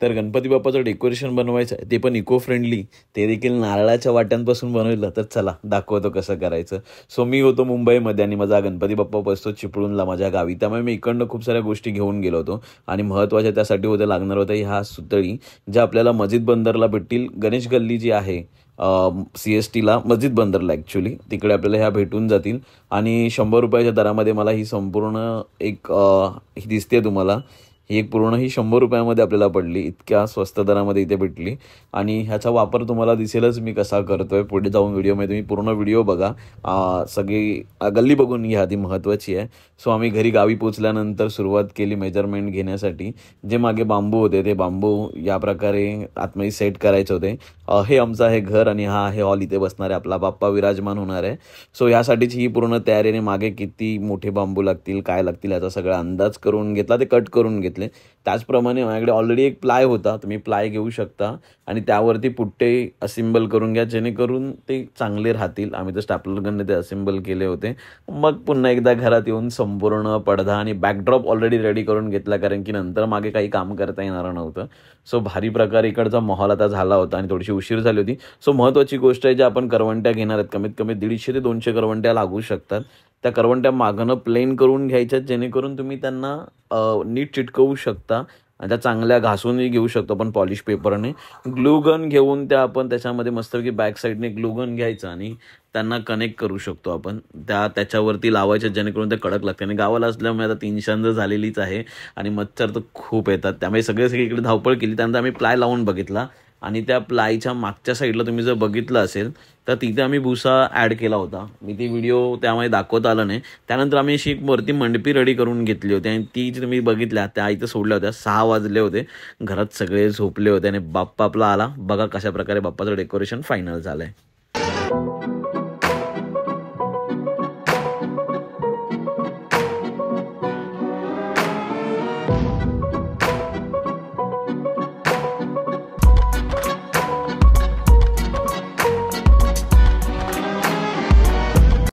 तर गणपती बाप्पाचं डेकोरेशन बनवायचं आहे, ते पण इको फ्रेंडली, ते देखील नारळाच्या वाट्यांपासून बनवलं. तर चला दाखवतो कसं करायचं. सो मी होतो मुंबईमध्ये आणि माझा गणपती बाप्पा बसतो चिपळूणला माझ्या गावी, त्यामुळे मी इकडनं खूप साऱ्या गोष्टी घेऊन गेलो होतो. आणि महत्त्वाच्या त्यासाठी होते लागणार होत्या ह्या सुतळी, ज्या आपल्याला मस्जिद बंदरला भेटतील. गणेश गल्ली जी आहे CSTला, मस्जिद बंदरला ॲक्च्युली, तिकडे आपल्याला ह्या भेटून जातील. आणि 100 रुपयाच्या दरामध्ये मला ही संपूर्ण एक ही दिसते तुम्हाला, ही एक पूर्ण ही 100 रुपयामध्ये आपल्याला पडली. इतक्या स्वस्त दरामध्ये इथे भेटली. आणि ह्याचा वापर तुम्हाला दिसेलच मी कसा करतोय पुढे जाऊन व्हिडिओमध्ये. तुम्ही पूर्ण व्हिडिओ बघा. सगळी गल्ली बघून ही आधी महत्त्वाची आहे. सो आम्ही घरी गावी पोचल्यानंतर सुरुवात केली मेजरमेंट घेण्यासाठी. जे मागे बांबू होते ते बांबू या प्रकारे आतमध्ये सेट करायचे होते. हे आमचं आहे घर आणि हा आहे हॉल. इथे बसणार आहे आपला बाप्पा विराजमान होणार आहे. सो यासाठीची ही पूर्ण तयारी आणि मागे किती मोठे बांबू लागतील काय लागतील याचा सगळा अंदाज करून घेतला, ते कट करून घेतले. त्याचप्रमाणे माझ्याकडे ऑलरेडी एक प्लाय होता, तुम्ही प्लाय घेऊ शकता आणि त्यावरती पुट्टे असेंबल करून घ्या, जेणेकरून ते चांगले राहतील. आम्ही तर स्टॅपलर गनने ते असेंबल केले होते. मग पुन्हा एकदा घरात येऊन संपूर्ण पडदा आणि बॅकड्रॉप ऑलरेडी रेडी करून घेतला, कारण की नंतर मागे काही काम करता येणार नव्हतं. सो भारी प्रकारे इकडचा माहोल आता झाला होता आणि थोडीशी उशीर झाली होती. सो महत्त्वाची गोष्ट आहे, ज्या आपण करवंट्या घेणार आहेत, कमीत कमी 150 ते 200 करवंट्या लागू शकतात. त्या करवंट्या मागणं प्लेन करून घ्यायच्यात, जेणेकरून तुम्ही त्यांना नीट चिटकवू शकता आणि त्या चांगल्या घासूनही घेऊ शकतो आपण पॉलिश पेपरने. ग्लू गन घेऊन त्या आपण त्याच्यामध्ये मस्तपैकी बॅक साईडने ग्लू गन घ्यायचं आणि त्यांना कनेक्ट करू शकतो आपण. त्याच्यावरती लावायच्या, जेणेकरून ते कडक लागते. आणि गावाला असल्यामुळे आता 300 झालेलीच आहे आणि मच्छर तर खूप येतात, त्यामुळे सगळे इकडे धावपळ केली. त्यानंतर आम्ही प्लाय लावून बघितला आणि त्या प्लायच्या मागच्या साईडला तुम्ही जर बघितलं असेल तर तिथे आम्ही भुसा ॲड केला होता. मी ती व्हिडिओ त्यामुळे दाखवता आलं नाही. त्यानंतर आम्ही अशी एक वरती मंडपी रेडी करून घेतली होती आणि ती जी तुम्ही बघितल्या त्या इथं सोडल्या होत्या. 6 वाजले होते, घरात सगळे झोपले होते आणि बाप्पा आपला आला. बघा कशा प्रकारे बाप्पाचं डेकोरेशन फायनल झालं आहे.